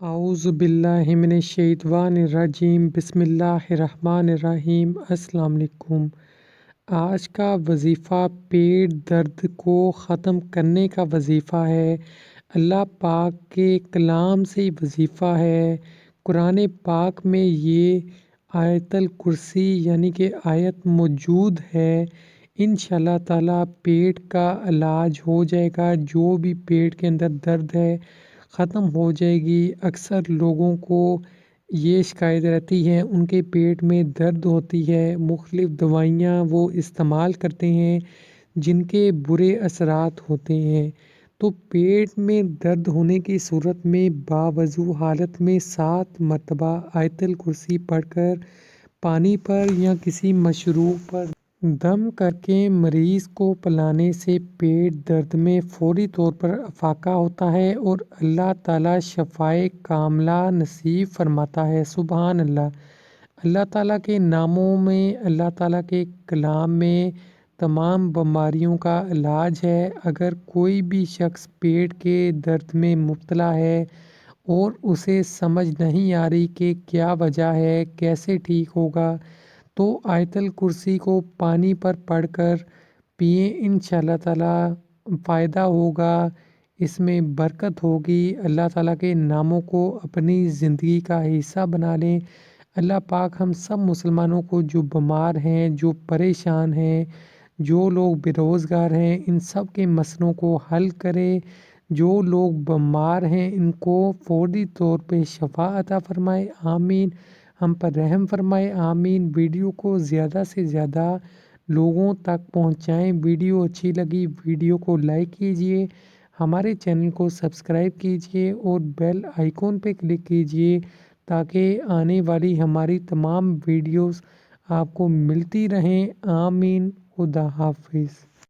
اعوذ باللہ من الشیطان الرجیم بسم اللہ الرحمن الرحیم۔ السلام علیکم۔ آج کا وظیفہ پیٹ درد کو ختم کرنے کا وظیفہ ہے۔ اللہ پاک کے کلام سے وظیفہ ہے۔ قرآن پاک میں یہ آیت الکرسی یعنی کہ آیت موجود ہے۔ انشاءاللہ تعالیٰ پیٹ کا علاج ہو جائے گا، جو بھی پیٹ کے اندر درد ہے ختم ہو جائے گی۔ اکثر لوگوں کو یہ شکایت رہتی ہے، ان کے پیٹ میں درد ہوتی ہے، مختلف دوائیاں وہ استعمال کرتے ہیں جن کے برے اثرات ہوتے ہیں۔ تو پیٹ میں درد ہونے کی صورت میں باوضو حالت میں 7 مرتبہ آیت الکرسی پڑھ کر پانی پر یا کسی مشروب پر دم کر کے مریض کو پلانے سے پیٹ درد میں فوری طور پر افاقہ ہوتا ہے اور اللہ تعالیٰ شفائے کاملہ نصیب فرماتا ہے۔ سبحان اللہ۔ اللہ تعالیٰ کے ناموں میں، اللہ تعالیٰ کے کلام میں تمام بیماریوں کا علاج ہے۔ اگر کوئی بھی شخص پیٹ کے درد میں مبتلا ہے اور اسے سمجھ نہیں آ رہی کہ کیا وجہ ہے، کیسے ٹھیک ہوگا، تو آیت الکرسی کو پانی پر پڑھ کر پئیں، انشاءاللہ تعالیٰ فائدہ ہوگا، اس میں برکت ہوگی۔ اللہ تعالیٰ کے ناموں کو اپنی زندگی کا حصہ بنا لیں۔ اللہ پاک ہم سب مسلمانوں کو، جو بیمار ہیں، جو پریشان ہیں، جو لوگ بے روزگار ہیں، ان سب کے مسئلوں کو حل کرے۔ جو لوگ بیمار ہیں ان کو فوری طور پہ شفا عطا فرمائے، آمین۔ ہم پر رحم فرمائے، آمین۔ ویڈیو کو زیادہ سے زیادہ لوگوں تک پہنچائیں۔ ویڈیو اچھی لگی ویڈیو کو لائک کیجئے، ہمارے چینل کو سبسکرائب کیجئے اور بیل آئیکن پہ کلک کیجئے تاکہ آنے والی ہماری تمام ویڈیوز آپ کو ملتی رہیں، آمین۔ خدا حافظ۔